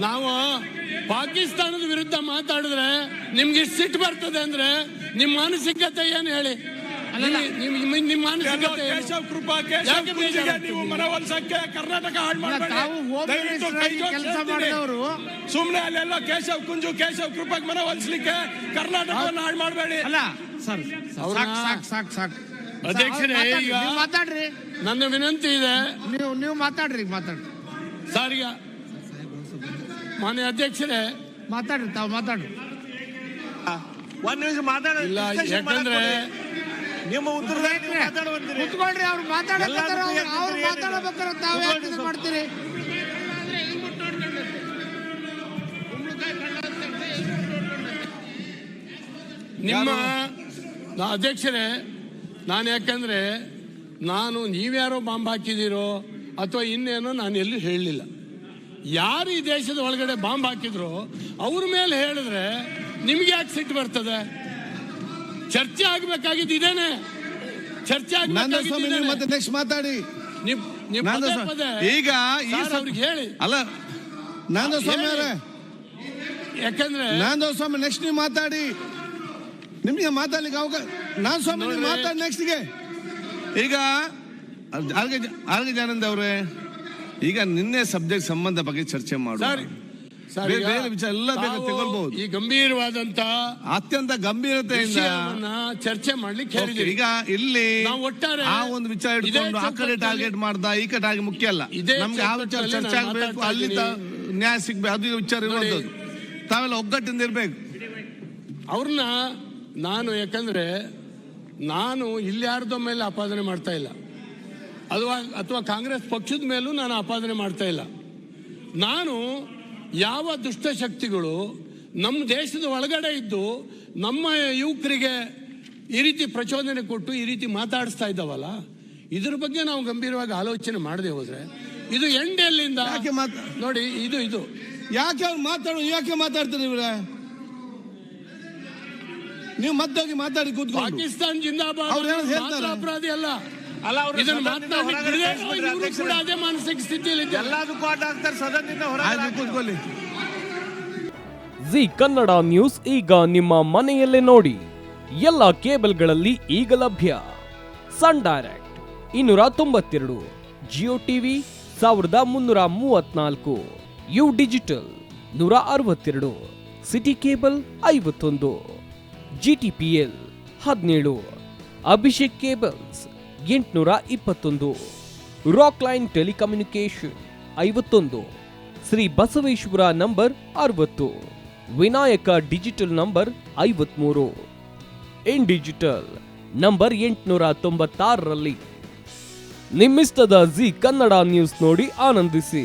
ನಾವು ಪಾಕಿಸ್ತಾನದ ವಿರುದ್ಧ ಮಾತಾಡಿದ್ರೆ ನಿಮ್ಗೆ ಸಿಟ್ಟು ಬರ್ತದೆ ಅಂದ್ರೆ ನಿಮ್ಮ ಮಾನಸಿಕತೆ ಏನು ಹೇಳಿ? ನಿಮ್ಮ ಮಾನಸಿಕತೆ ಕೇಶವ್ ಕೃಪಾ ನೀವು ಮನವೊಲಿಸಕ್ಕೆ ಕರ್ನಾಟಕ ಹಾಳು ಮಾಡಿದವರು ಸುಮ್ನೆ ಅಲ್ಲೆಲ್ಲ ಕೇಶವ್ ಕೃಪಾಕ್ ಮನವೊಲಿಸ್ಲಿಕ್ಕೆ ಕರ್ನಾಟಕವನ್ನು ಹಾಳು ಮಾಡಬೇಡಿ. ಅಲ್ಲ ಸರ್, ಸಾಕು ಅಧ್ಯಕ್ಷರೇ, ಈಗ ಮಾತಾಡ್ರಿ. ನನ್ನ ವಿನಂತಿ ಇದೆ, ನೀವು ಮಾತಾಡ್ರಿ ಸರ್. ಈಗ ಮಾನ್ಯ ಅಧ್ಯಕ್ಷರೇ ಮಾತಾಡ್ರಿ, ತಾವು ಮಾತಾಡ್ರಿ. ಒಂದ್ ನಿಮಿಷ ಮಾತಾಡಿಲ್ಲ, ಯಾಕಂದ್ರೆ ನಿಮ್ಮ ಉತ್ತರ ಕುತ್ಕೊಳ್ರಿ. ಅವ್ರು ಮಾತಾಡಬೇಕಾದ್ರೆ ಅವ್ರು ಮಾತಾಡಬೇಕಾದ್ರೆ ತಾವು ಯಾಕೆ ಮಾಡ್ತೀರಿ? ನಿಮ್ಮ ಅಧ್ಯಕ್ಷರೇ, ಯಾಕಂದ್ರೆ ನೀವ್ಯಾರೋ ಬಾಂಬ್ ಹಾಕಿದಿರೋ ಅಥವಾ ಇನ್ನೇನೋ ನಾನು ಎಲ್ಲೂ ಹೇಳಲಿಲ್ಲ. ಯಾರು ಈ ದೇಶದ ಒಳಗಡೆ ಬಾಂಬ್ ಹಾಕಿದ್ರು ಅವ್ರ ಮೇಲೆ ಹೇಳಿದ್ರೆ ನಿಮ್ಗೆ ಯಾಕೆ ಸಿಟ್ಟು ಬರ್ತದೆ? ಚರ್ಚೆ ಆಗ್ಬೇಕಾಗಿದ್ದು ಇದೇನೆ, ಚರ್ಚೆ ಮತ್ತೆ ನೆಕ್ಸ್ಟ್ ಮಾತಾಡಿ. ಈಗ ಅವ್ರಿಗೆ ಹೇಳಿ. ಅಲ್ಲ ನಂದಸ್ವಾಮಿ ಅವರೇ, ಯಾಕಂದ್ರೆ ನಂದಸ್ವಾಮಿ ನೆಕ್ಸ್ಟ್ ನೀವು ಮಾತಾಡಿ. ನಿಮ್ಗೆ ಮಾತಾಡ್ಲಿಕ್ಕೆ ಅವಕಾಶ. ನಂದಸ್ವಾಮಿ ಮಾತಾಡಿ ನೆಕ್ಸ್ಟ್ಗೆ. ಈಗ ಆರ್ಗೆ ಜಾನಂದ್ ಅವರೇ, ಈಗ ನಿನ್ನೆ ಸಬ್ಜೆಕ್ಟ್ ಸಂಬಂಧ ಬಗ್ಗೆ ಚರ್ಚೆ ಮಾಡಿ ಬೇರೆ ವಿಚಾರ ಎಲ್ಲ ಬೇಗ ತಗೊಳ್ಬಹುದು. ಈ ಗಂಭೀರವಾದಂತ ಅತ್ಯಂತ ಗಂಭೀರತೆಯಿಂದ ಚರ್ಚೆ ಮಾಡ್ಲಿಕ್ಕೆ ಈಗ ಇಲ್ಲಿ ಒಟ್ಟಾರೆ ಆ ಒಂದು ವಿಚಾರ ಇಟ್ಕೊಂಡು ಆ ಕಡೆ ಟಾರ್ಗೆಟ್ ಮಾಡ್ದ ಈ ಕಡೆ ಟಾರ್ಗೆಟ್ ಮುಖ್ಯ ಅಲ್ಲ. ನಮ್ಗೆ ಆ ವಿಚಾರ ಚರ್ಚೆ ಆಗ್ಬೇಕು, ಅಲ್ಲಿ ನ್ಯಾಯ ಸಿಗ್ಬೇಕು, ಅದು ವಿಚಾರ ಇರುವಂತದ್ದು. ತಾವೆಲ್ಲ ಒಗ್ಗಟ್ಟಿಂದ ಇರ್ಬೇಕು. ಅವ್ರನ್ನ ಯಾಕಂದ್ರೆ ಇಲ್ಲಿ ಯಾರ್ದೋ ಮೇಲೆ ಆಪಾದನೆ ಮಾಡ್ತಾ ಇಲ್ಲ, ಅಥವಾ ಕಾಂಗ್ರೆಸ್ ಪಕ್ಷದ ಮೇಲೂ ನಾನು ಆಪಾದನೆ ಮಾಡ್ತಾ ಇಲ್ಲ. ಯಾವ ದುಷ್ಟಶಕ್ತಿಗಳು ನಮ್ಮ ದೇಶದ ಒಳಗಡೆ ಇದ್ದು ನಮ್ಮ ಯುವಕರಿಗೆ ಈ ರೀತಿ ಪ್ರಚೋದನೆ ಕೊಟ್ಟು ಈ ರೀತಿ ಮಾತಾಡಿಸ್ತಾ ಇದ್ದಾವಲ್ಲ, ಇದ್ರ ಬಗ್ಗೆ ನಾವು ಗಂಭೀರವಾಗಿ ಆಲೋಚನೆ ಮಾಡದೆ ಹೋದ್ರೆ ಇದು ಎಂಡ್ ಎಲ್ಲಿಂದ ನೋಡಿ. ಇದು ಯಾಕೆ ಅವ್ರು ಯಾಕೆ ಮಾತಾಡ್ತಾರೆ ಇವ್ರೆ? ನೀವು ಮತ್ತೋಗಿ ಮಾತಾಡಿ ಕೂತ್ಕೊಂಡು ಪಾಕಿಸ್ತಾನ್ ಜಿಂದಾಬಾದ್ ಅಪರಾಧಿ ಅಲ್ಲ. ಅದೇ ಮಾನಸಿಕ ಸ್ಥಿತಿಯಲ್ಲಿ ಜಿ ಕನ್ನಡ ನ್ಯೂಸ್ ಈಗ ನಿಮ್ಮ ಮನೆಯಲ್ಲೇ ನೋಡಿ. ಎಲ್ಲ ಕೇಬಲ್ಗಳಲ್ಲಿ ಈಗ ಲಭ್ಯ. Sun direct 292, Jio TV 1334, U digital 162, city cable 51, GTPL 17, Abhishek cables 821, rock line telecommunication 51, Shri Basaveshwara number 60, Vinayaka digital number 53, in digital number 896ರಲ್ಲಿ. ನಿಮ್ಮಿಸ್ತದ ಜಿ ಕನ್ನಡ ನ್ಯೂಸ್ ನೋಡಿ ಆನಂದಿಸಿ.